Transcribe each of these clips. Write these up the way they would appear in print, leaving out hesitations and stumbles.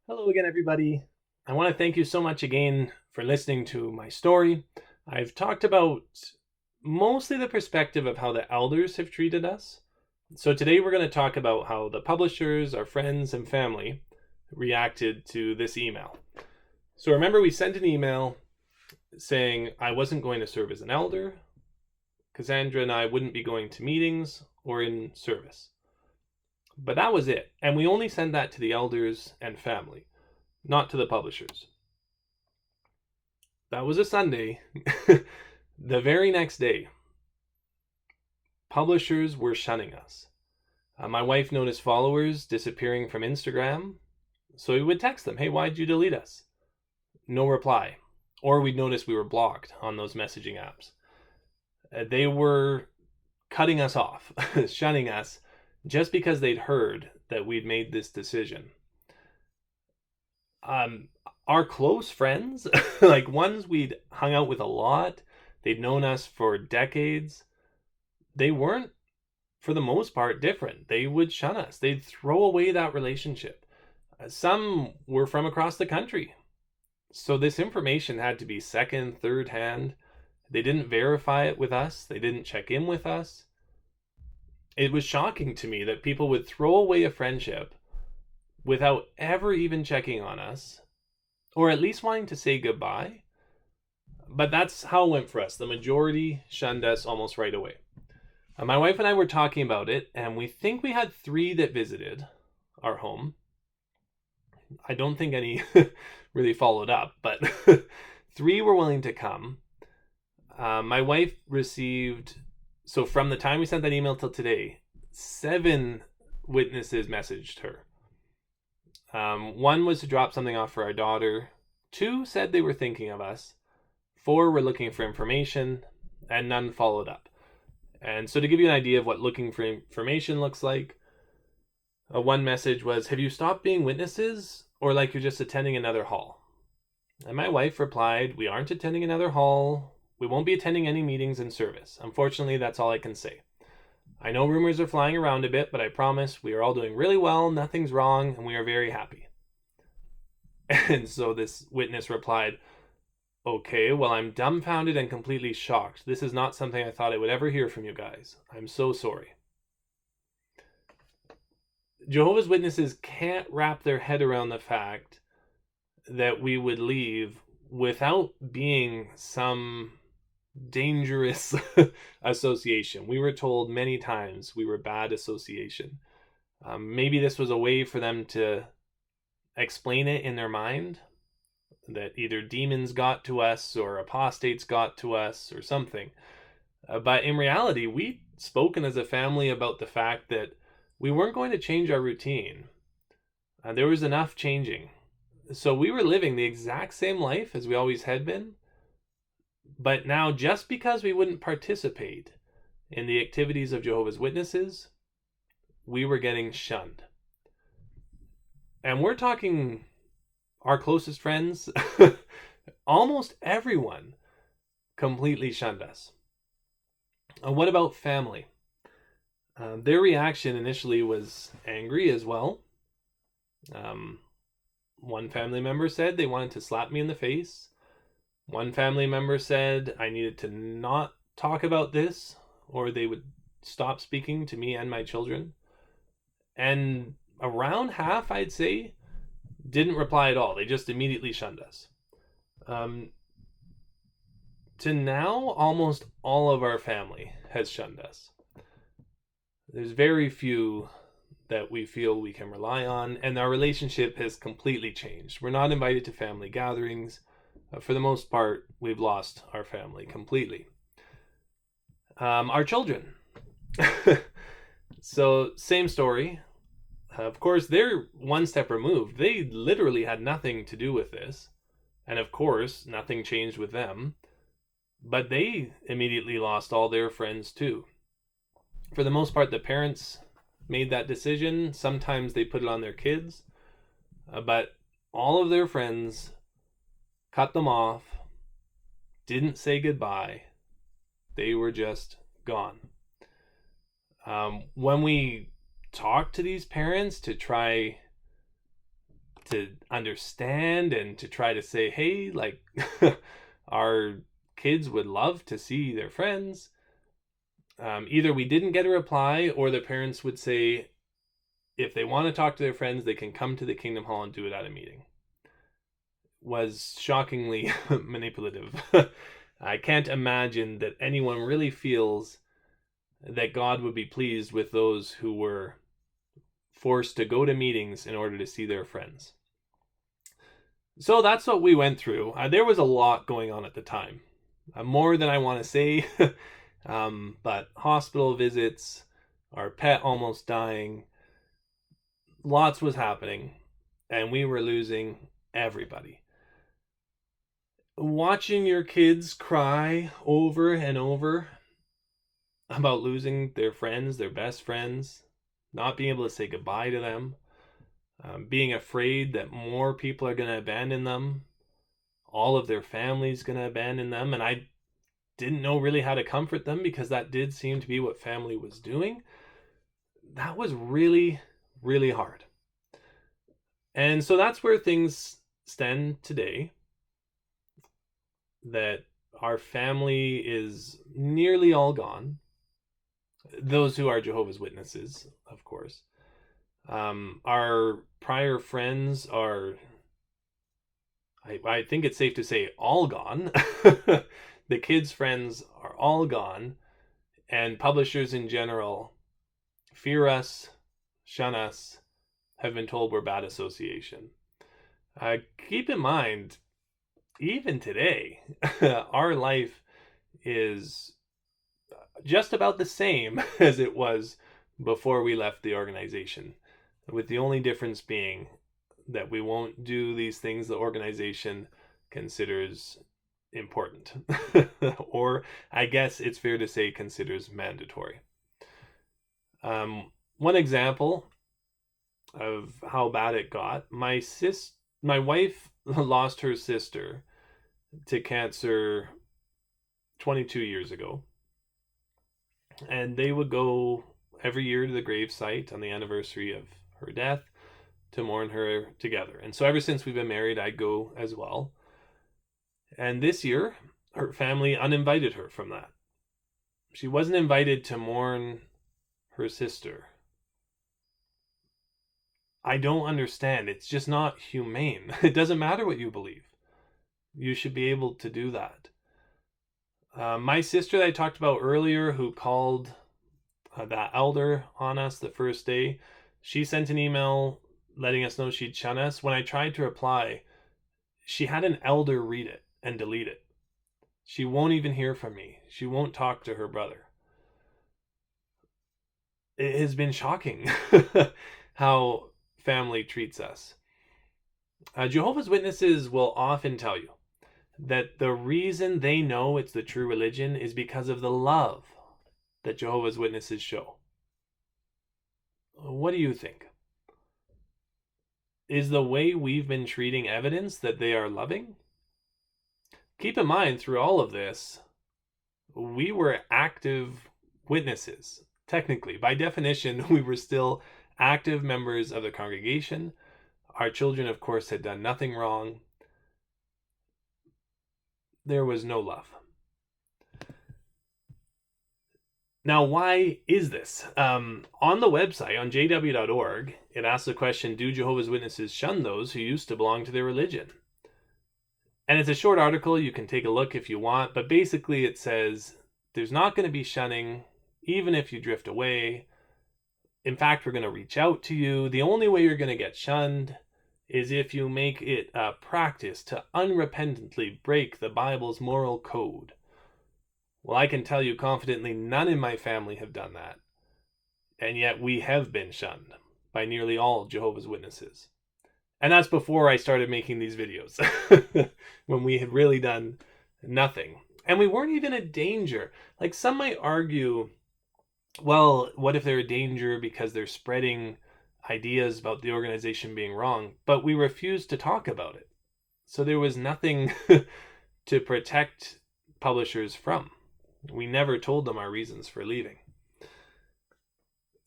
Hello again, everybody. I want to thank you so much again for listening to my story. I've talked about mostly the perspective of how the elders have treated us. So today we're going to talk about how the publishers, our friends, and family reacted to this email. So remember, we sent an email saying I wasn't going to serve as an elder. Cassandra and I wouldn't be going to meetings or in service. But that was it. And we only sent that to the elders and family, not to the publishers. That was a Sunday. The very next day, publishers were shunning us. My wife noticed followers disappearing from Instagram, so we would text them, "Hey, why'd you delete us?" No reply. Or we'd notice we were blocked on those messaging apps. They were cutting us off, shunning us, just because they'd heard that we'd made this decision. Our close friends, like ones we'd hung out with a lot, they'd known us for decades, they weren't, for the most part, different. They would shun us, they'd throw away that relationship. Some were from across the country, so this information had to be second, third hand. They didn't verify it with us, they didn't check in with us. It was shocking to me that people would throw away a friendship without ever even checking on us, or at least wanting to say goodbye. But that's how it went for us. The majority shunned us almost right away. My wife and I were talking about it, and we think we had 3 that visited our home. I don't think any really followed up, but 3 were willing to come. My wife received, so from the time we sent that email till today, 7 witnesses messaged her. 1 was to drop something off for our daughter. 2 said they were thinking of us. 4 were looking for information, and none followed up. And so to give you an idea of what looking for information looks like, one message was, "Have you stopped being witnesses, or like you're just attending another hall?" And my wife replied, "We aren't attending another hall. We won't be attending any meetings in service. Unfortunately, that's all I can say. I know rumors are flying around a bit, but I promise we are all doing really well, nothing's wrong, and we are very happy." And so this witness replied, "Okay, well, I'm dumbfounded and completely shocked. This is not something I thought I would ever hear from you guys. I'm so sorry." Jehovah's Witnesses can't wrap their head around the fact that we would leave without being some dangerous association. We were told many times we were bad association. Maybe this was a way for them to explain it in their mind, that either demons got to us or apostates got to us or something. But in reality, we'd spoken as a family about the fact that we weren't going to change our routine. There was enough changing. So we were living the exact same life as we always had been. But now, just because we wouldn't participate in the activities of Jehovah's Witnesses, we were getting shunned. And we're talking our closest friends, almost everyone completely shunned us. What about family? Their reaction initially was angry as well. One family member said they wanted to slap me in the face. One family member said I needed to not talk about this or they would stop speaking to me and my children. And around half, I'd say, didn't reply at all. They just immediately shunned us. To now, almost all of our family has shunned us. There's very few that we feel we can rely on, and our relationship has completely changed. We're not invited to family gatherings. For the most part, we've lost our family completely. Our children. So, same story. Of course, they're one step removed. They literally had nothing to do with this. And of course, nothing changed with them. But they immediately lost all their friends too. For the most part, the parents made that decision. Sometimes they put it on their kids. But all of their friends cut them off, didn't say goodbye. They were just gone. When we talked to these parents to try to understand and to try to say, hey, like, our kids would love to see their friends. Either we didn't get a reply, or the parents would say, if they want to talk to their friends, they can come to the Kingdom Hall and do it at a meeting. Was shockingly manipulative. I can't imagine that anyone really feels that God would be pleased with those who were forced to go to meetings in order to see their friends. So that's what we went through. There was a lot going on at the time. More than I want to say. But hospital visits, our pet almost dying, lots was happening, and we were losing everybody. Watching your kids cry over and over about losing their friends, their best friends, not being able to say goodbye to them, being afraid that more people are going to abandon them, all of their families going to abandon them, and I didn't know really how to comfort them because that did seem to be what family was doing. That was really, really hard. And so that's where things stand today, that our family is nearly all gone. Those who are Jehovah's Witnesses, of course. Our prior friends are, I think it's safe to say, all gone. The kids' friends are all gone. And publishers in general fear us, shun us, have been told we're bad association. Keep in mind, even today, our life is just about the same as it was before we left the organization, with the only difference being that we won't do these things the organization considers important, or I guess it's fair to say considers mandatory. One example of how bad it got, my wife lost her sister to cancer 22 years ago, and they would go every year to the gravesite on the anniversary of her death to mourn her together. And so ever since we've been married, I go as well. And this year, her family uninvited her from that. She wasn't invited to mourn her sister. I don't understand. It's just not humane. It doesn't matter what you believe. You should be able to do that. My sister that I talked about earlier, who called that elder on us the first day, she sent an email letting us know she'd shun us. When I tried to reply, she had an elder read it and delete it. She won't even hear from me. She won't talk to her brother. It has been shocking how family treats us. Jehovah's Witnesses will often tell you that the reason they know it's the true religion is because of the love that Jehovah's Witnesses show. What do you think? Is the way we've been treating evidence that they are loving? Keep in mind, through all of this, we were active witnesses. Technically, by definition, we were still active members of the congregation. Our children, of course, had done nothing wrong. There was no love. Now, why is this? On the website, on jw.org, it asks the question, do Jehovah's Witnesses shun those who used to belong to their religion? And it's a short article. You can take a look if you want. But basically it says there's not going to be shunning even if you drift away. In fact, we're going to reach out to you. The only way you're going to get shunned is if you make it a practice to unrepentantly break the Bible's moral code. Well, I can tell you confidently, none in my family have done that. And yet we have been shunned by nearly all Jehovah's Witnesses. And that's before I started making these videos, when we had really done nothing. And we weren't even a danger. Like, some might argue, well, what if they're a danger because they're spreading ideas about the organization being wrong? But we refused to talk about it. So there was nothing to protect publishers from. We never told them our reasons for leaving.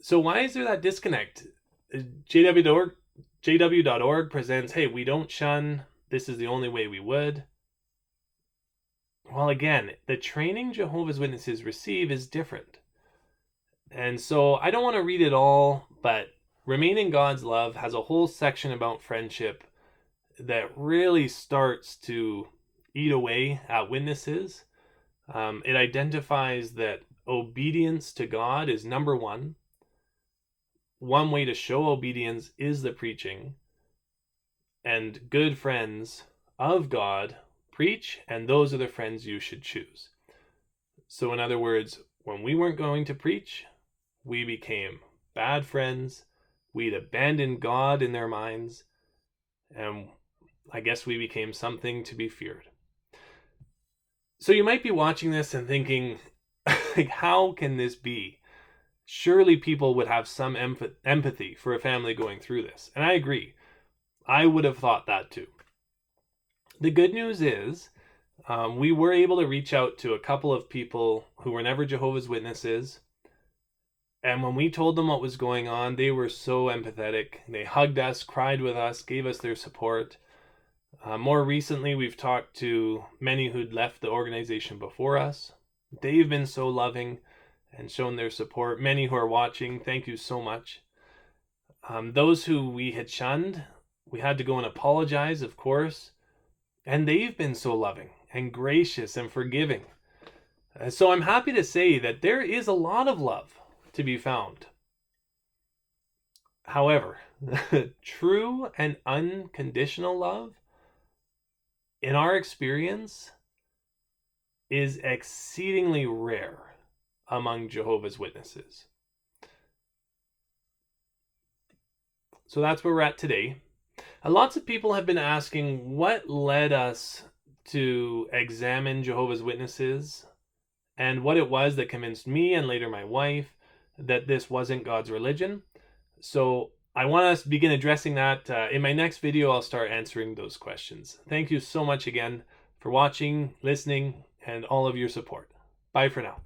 So why is there that disconnect? JW.org presents, hey, we don't shun, this is the only way we would. Well, again, the training Jehovah's Witnesses receive is different. And so I don't want to read it all, but Remain in God's Love has a whole section about friendship that really starts to eat away at witnesses. It identifies that obedience to God is number one. One way to show obedience is the preaching. And good friends of God preach, and those are the friends you should choose. So in other words, when we weren't going to preach, we became bad friends. We'd abandoned God in their minds, and I guess we became something to be feared. So you might be watching this and thinking, like, how can this be? Surely people would have some empathy for a family going through this. And I agree. I would have thought that too. The good news is we were able to reach out to a couple of people who were never Jehovah's Witnesses. And when we told them what was going on, they were so empathetic. They hugged us, cried with us, gave us their support. More recently, we've talked to many who'd left the organization before us. They've been so loving and shown their support. Many who are watching, thank you so much. Those who we had shunned, we had to go and apologize, of course. And they've been so loving and gracious and forgiving. So I'm happy to say that there is a lot of love to be found. However, true and unconditional love, in our experience, is exceedingly rare among Jehovah's Witnesses. So that's where we're at today. Lots of people have been asking what led us to examine Jehovah's Witnesses and what it was that convinced me and later my wife that this wasn't God's religion. So I want to begin addressing that. In my next video, I'll start answering those questions. Thank you so much again for watching, listening, and all of your support. Bye for now.